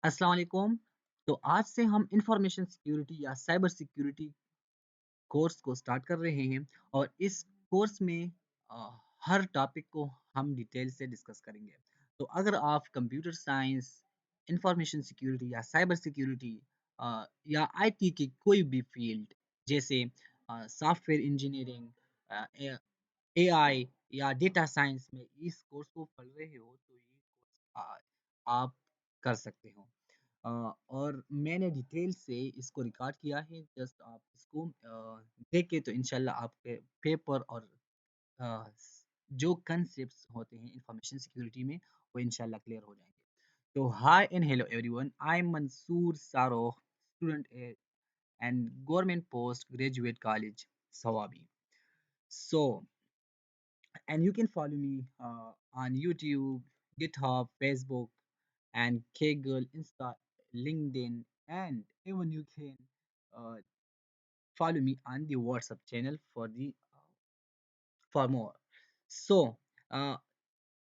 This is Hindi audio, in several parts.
अस्सलाम वालेकुम। तो आज से हम इंफॉर्मेशन सिक्योरिटी या साइबर सिक्योरिटी कोर्स को स्टार्ट कर रहे हैं और इस कोर्स में हर टॉपिक को हम डिटेल से डिस्कस करेंगे। तो अगर आप कंप्यूटर साइंस, इंफॉर्मेशन सिक्योरिटी या साइबर सिक्योरिटी या आईटी की कोई भी फील्ड जैसे सॉफ्टवेयर इंजीनियरिंग, एआई या डेटा साइंस में इस कोर्स को पढ़ रहे हो तो ये कोर्स आप कर सकते हो। और मैंने डिटेल से इसको रिकॉर्ड किया है। जस्ट आप इसको देखें तो इंशाल्लाह आपके पेपर और अ, जो कंसेप्ट्स होते हैं इंफॉर्मेशन सिक्योरिटी में वो इंशाल्लाह क्लियर हो जाएंगे। तो hi and hello everyone, I am Mansoor Sarokh, student and government post graduate college Swabi. So, and you can follow me on YouTube, GitHub, Facebook, and Kaggle, Insta, LinkedIn, and even you can uh, follow me on the WhatsApp channel for more. So, uh,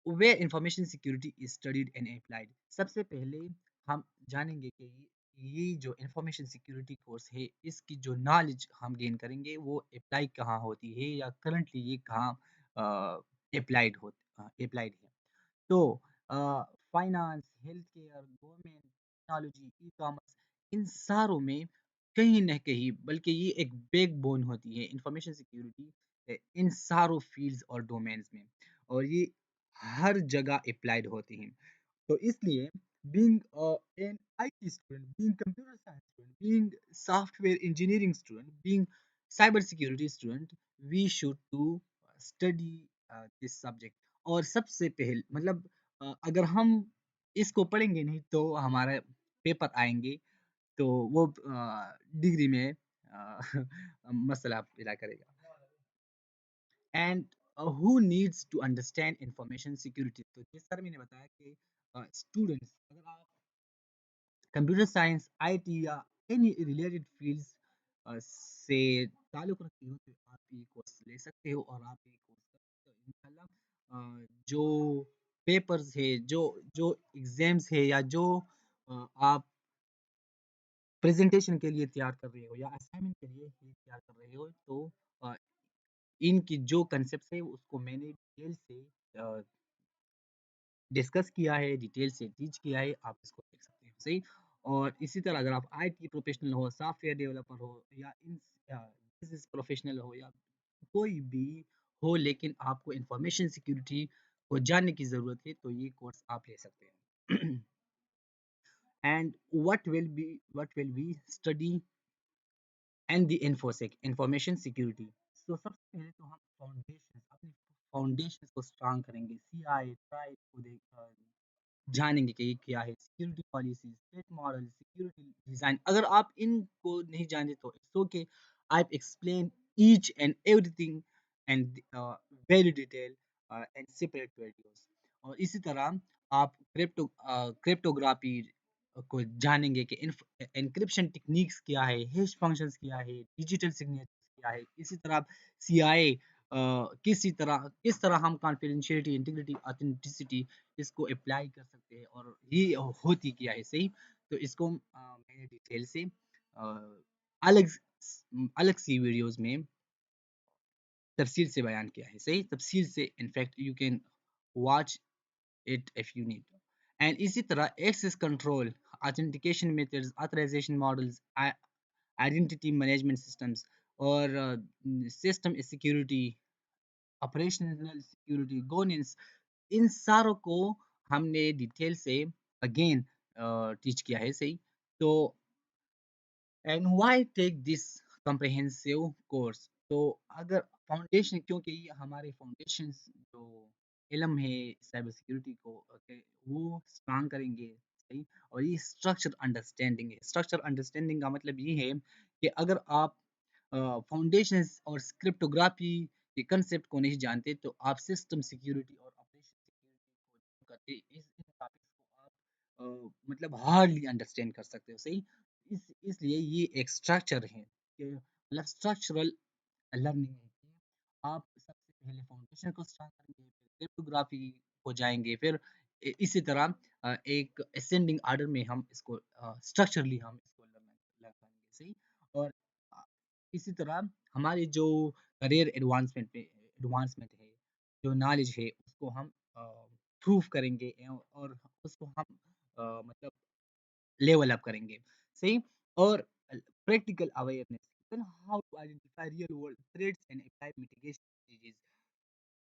where information security is studied and applied. सबसे पहले हम जानेंगे कि ये जो इंफॉर्मेशन सिक्योरिटी कोर्स है इसकी जो नॉलेज हम गेन करेंगे वो अप्लाई कहाँ होती है या करंटली ये कहाँ अप्लाइड है। तो finance, health care, government, technology, e commerce, इन सारों में कहीं न कहीं बल्कि ये एक बैकबोन होती है इंफॉर्मेशन सिक्योरिटी इन सारों फील्ड्स और डोमेन्स में और ये हर जगह अप्लाइड होती हैं। तो इसलिए being an IT student, being computer science student, being software engineering student, being cyber security student, we should to study this subject. और सबसे पहले मतलब अगर हम इसको पढ़ेंगे नहीं तो हमारा पेपर आएँगे तो वो डिग्री में मसला पैदा करेगा। And who needs to understand information security. तो जिस तरह मैंने बताया कि स्टूडेंट्स अगर आप कंप्यूटर साइंस, आईटी या एनी रिलेटेड फील्ड्स से ताल्लुक़ रखते हो तो आप ये कोर्स ले सकते हो और आप ये कोर्स कर सकते हो। इंशाल्लाह जो पेपर्स है, जो जो एग्ज़ाम्स है या जो आप प्रेज़ेंटेशन के लिए तैयार कर रहे हो या असाइनमेंट के लिए ही तैयार कर रहे हो तो अ, इनकी जो कांसेप्ट्स है उसको मैंने डिटेल से अ, डिस्कस किया है, डिटेल से टीच किया है, आप इसको देख सकते हैं, सही? और इसी तरह अगर आप आईटी प्रोफेशनल हो, सॉफ्टवेयर डेवलपर हो या बिज़नेस प्रोफेशनल हो या कोई भी हो लेकिन आपको इंफॉर्मेशन सिक्योरिटी को जानने की ज़रूरत है, तो ये कोर्स आप ले सकते हैं। And what will be study and the InfoSec information security. तो सबसे पहले तो हम फाउंडेशंस को स्ट्रॉन्ग करेंगे। सीआई, ट्राई को जानेंगे कि ये क्या है, security policies, threat model, security design. अगर आप इनको नहीं जानते तो it's okay, I explain each and everything and very detail and separate videos. और इसी तरह आप क्रिप्टोग्राफी को जानेंगे कि एन्क्रिप्शन टेक्निक्स क्या है, हैश फंक्शंस क्या है, डिजिटल सिग्नेचर्स क्या है। इसी तरह आप सीआईए किस तरह हम कॉन्फिडेंशियलिटी, इंटीग्रिटी, ऑथेंटिसिटी इसको अप्लाई कर सकते हैं और ये होती क्या है, सही? तो इसको मैंने डिटेल से अलग अलग सी वीडियोस में तफसील से बयान किया है, सही? तफसील से in fact you can watch it if you need. And इसी तरह access control, authentication methods, authorisation models, identity management systems और system security, operational security, governance, इन सारों को हमने डिटेल से अगेन टीच किया है, सही? तो and why take this comprehensive course. तो अगर फाउंडेशन, क्योंकि ये हमारे फाउंडेशंस जो इल्म है साइबर सिक्योरिटी को वो स्ट्रॉन्ग करेंगे, सही? और ये स्ट्रक्चर अंडरस्टैंडिंग है। स्ट्रक्चर अंडरस्टैंडिंग का मतलब ये है कि अगर आप फाउंडेशंस और क्रिप्टोग्राफी के कंसेप्ट को नहीं जानते तो आप सिस्टम सिक्योरिटी और ऑपरेशन सिक्योरिटी को करते इस टॉपिक्स को आप मतलब हार्डली अंडरस्टैंड कर सकते हो, सही? इसलिए ये एक स्ट्रक्चर है कि मतलब स्ट्रक्चरल लर्निंग है कि आप सबसे पहले फाउंडेशन को स्ट्रॉन्ग करेंगे, फिर क्रिप्टोग्राफी को जाएँगे, फिर इसी तरह एक असेंडिंग ऑर्डर में हम इसको स्ट्रक्चरली हम इसको लर्न करेंगे, सही। और अ, इसी तरह हमारी जो करियर एडवांसमेंट है, जो नॉलेज है, उसको हम प्रूव करेंगे और उसको हम मतलब लेवल अप करेंगे, सही। और practical awareness, how to identify real world threats and apply mitigation.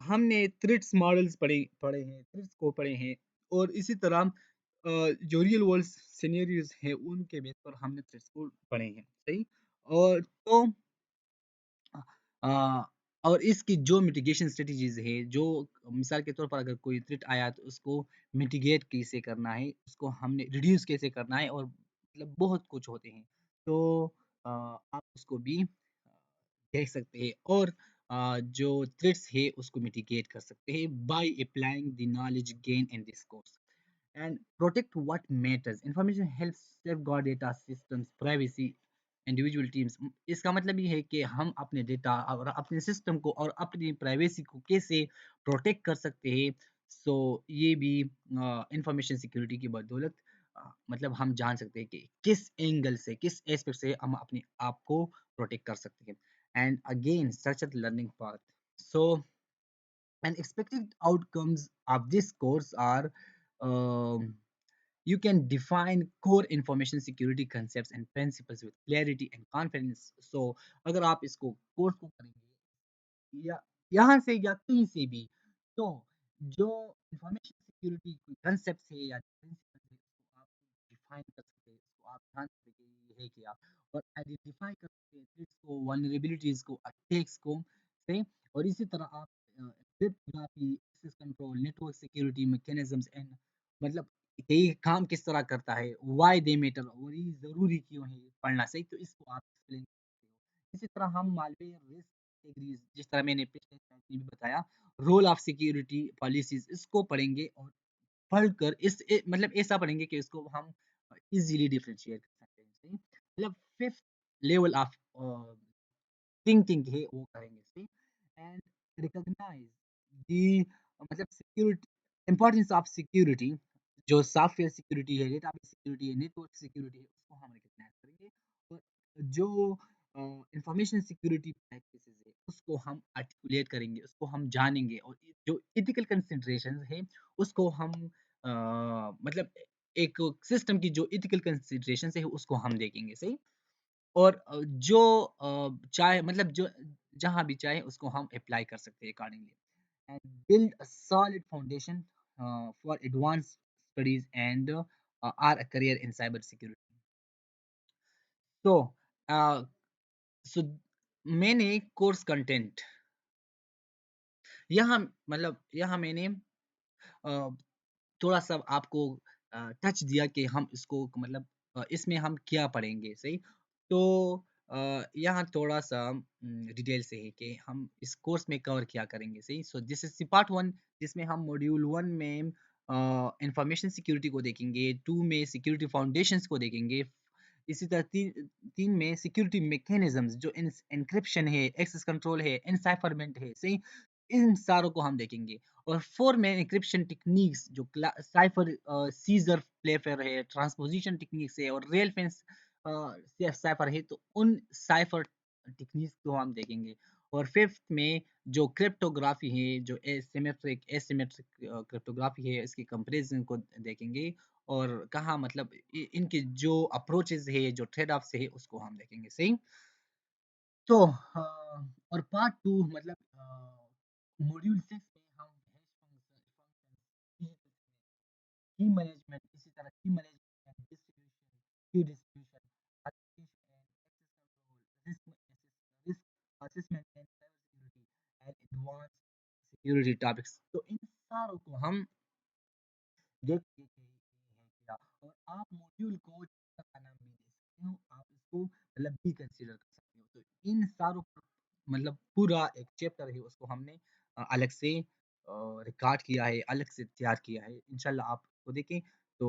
हमने थ्रेट्स मॉडल्स पढ़े हैं, थ्रेट्स को पढ़े हैं, और इसी तरह जो रियल वर्ल्ड सिनेरियोज हैं उनके बेस पर हमने थ्रेट्स को पढ़े हैं, सही। और तो अ, और इसकी जो मिटिगेशन स्ट्रेटजीज है, जो मिसाल के तौर पर अगर कोई थ्रेट आया तो उसको मिटिगेट कैसे करना है, उसको हमने रिड्यूस कैसे करना है, और मतलब बहुत कुछ होते हैं। तो आप उसको भी देख सकते हैं, और जो थ्रेट्स है उसको मिटिगेट कर सकते हैं by applying the knowledge gain in this course and protect what matters. Information helps safeguard data systems, privacy, individual teams. इसका मतलब ये है कि हम अपने डेटा और अपने सिस्टम को और अपनी प्राइवेसी को कैसे प्रोटेक्ट कर सकते हैं। सो ये भी इंफॉर्मेशन सिक्योरिटी की बदौलत मतलब हम जान सकते हैं कि किस एंगल से, किस एस्पेक्ट से हम अपने आप को प्रोटेक्ट कर सकते हैं। And again structured learning path. So and expected outcomes of this course are um, you can define core information security concepts and principles with clarity and confidence. So अगर आप इसको कोर्स को करेंगे या यहाँ से या कहीं से भी, तो जो इंफॉर्मेशन सिक्योरिटी कंसेप्ट है या प्रिंसिपल है उसको आप डिफाइन कर सकते हैं, उसको आप जान सकते हैं कि ये है क्या, और आइडेंटिफाई कर सकते हैं थ्रेट्स को, वल्नरेबिलिटीज को, अटैक्स को, सही। और इसी तरह आप cryptography, access control, network security mechanisms and मतलब ये काम किस तरह करता है, व्हाई दे मैटर, और ये ज़रूरी क्यों है पढ़ना, सही। तो इसको आप एक्सप्लेन करते हो। इसी तरह हम मालवेयर रिस्क कैटेगरीज, जिस तरह मैंने पिछले स्लाइड में भी बताया, रोल ऑफ सिक्योरिटी पॉलिसीज, इसको पढ़ेंगे, और पढ़कर मतलब ऐसा पढ़ेंगे कि इसको हम इजीली डिफरेंशिएट कर सकते हैं, सही। मतलब फिफ्थ लेवल ऑफ थिंकिंग है वो करेंगे, सही। एंड रिकॉग्नाइज दी मतलब सिक्योरिटी, इंपॉर्टेंस ऑफ सिक्योरिटी, जो सॉफ्टवेयर सिक्योरिटी है, डेटाबेस सिक्योरिटी है, नेटवर्क सिक्योरिटी है, उसको हम रिकॉग्नाइज करेंगे। और जो इंफॉर्मेशन सिक्योरिटी प्रैक्टिसेस है उसको हम आर्टिकुलेट करेंगे, उसको हम जानेंगे, और जो एथिकल कंसिडरेशन है उसको हम मतलब एक सिस्टम की जो एथिकल कंसिडरेशन है उसको हम देखेंगे, सही। और जो चाहे मतलब जो जहाँ भी चाहे उसको हम अप्लाई कर सकते हैं accordingly. And build a solid foundation for advance studies and our career in cyber security. तो सो मैंने कोर्स कंटेंट यहाँ मतलब यहाँ मैंने थोड़ा-सा आपको टच दिया कि हम इसको मतलब इसमें हम क्या पढ़ेंगे, सही? तो यहाँ थोड़ा-सा डिटेल से है कि हम इस कोर्स में कवर क्या करेंगे, सही? So this is the part 1, जिसमें हम मॉड्यूल 1 में इन्फॉर्मेशन सिक्योरिटी को देखेंगे, 2 में सिक्योरिटी फाउंडेशंस को देखेंगे, इसी तरह 3 में सिक्योरिटी मैकेनिज़्म्स, जो एन्क्रिप्शन है, एक्सेस कंट्रोल है, एनसाइफरमेंट है, सही? इन सारों को हम देखेंगे। और 4 में एन्क्रिप्शन टेक्निक्स, जो साइफर सीजर प्लेफर है, ट्रांसपोजिशन टेक्निक्स है, और रेल फेंस साइफर है, तो उन साइफर टेक्निक्स को हम देखेंगे। और 5th में जो क्रिप्टोग्राफी है, जो एसिमेट्रिक क्रिप्टोग्राफी है, इसकी कंपैरिजन को देखेंगे, और कहाँ मतलब इनके जो अप्रोचेस है, जो ट्रेड ऑफ्स है, उसको हम देखेंगे, सही। तो और पार्ट 2 मतलब मॉड्यूल 6 में हम हैश फंक्शन की मैनेजमेंट, इसी तरह की मैनेजमेंट एंड डिस्ट्रीब्यूशन, की distribution, application and access control, risk assessment and cyber security and advance security topics, तो इन सारों को हम देखिए कि ये है क्या। और आप मॉड्यूल को चैप्टर का नाम भी दे सकते हो, आप इसको मतलब भी कंसीडर कर सकते हो। तो इन सारों पर मतलब पूरा एक चैप्टर है उसको हमने अलग से रिकॉर्ड किया है, अलग से तैयार किया है। इंशाल्लाह आप उसको देखें तो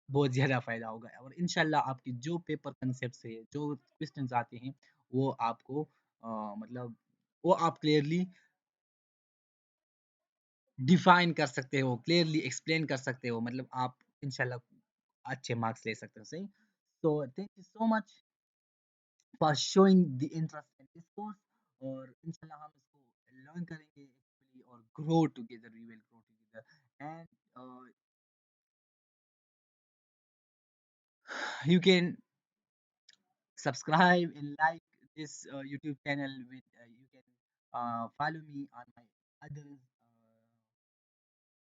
बहुत ज़्यादा फ़ायदा होगा, और इंशाल्लाह आपकी जो पेपर कांसेप्ट्स है, जो क्वेश्चंस आते हैं, वो आपको मतलब वो आप क्लियरली डिफाइन कर सकते हो, क्लियरली एक्सप्लेन कर सकते हो, मतलब आप इंशाल्लाह अच्छे मार्क्स ले सकते हो, सही। तो thank you so much for showing the interest in this course, और इंशाल्लाह हम इसको लर्न करेंगे एक्चुअली, और grow together, we will grow together, and you can subscribe and like this YouTube channel with you can follow me on my other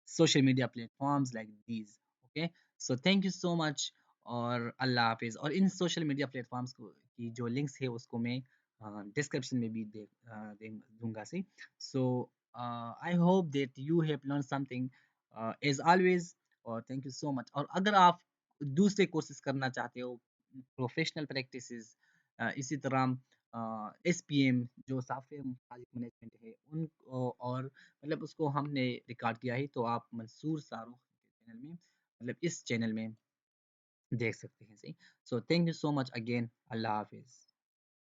social media platforms like these. Okay, so thank you so much, और अल्लाह हाफिज। और इन सोशल मीडिया प्लेटफॉर्म्स को की जो लिंक्स है उसको मैं डिस्क्रिप्शन में भी दूंगा, सी। So I hope that you have learn something as always, और थैंक यू सो मच। और अगर आप दूसरे कोर्सेज करना चाहते हो, प्रोफेशनल प्रैक्टिसेस, इसी तरह एस पी एम जो सॉफ्टवेयर प्रोजेक्ट मैनेजमेंट है उन, और मतलब उसको हमने रिकॉर्ड किया है, तो आप मंसूर सारूख के चैनल में, मतलब इस चैनल में देख सकते हैं, सही। So thank you so much again, अल्लाह हाफिज़।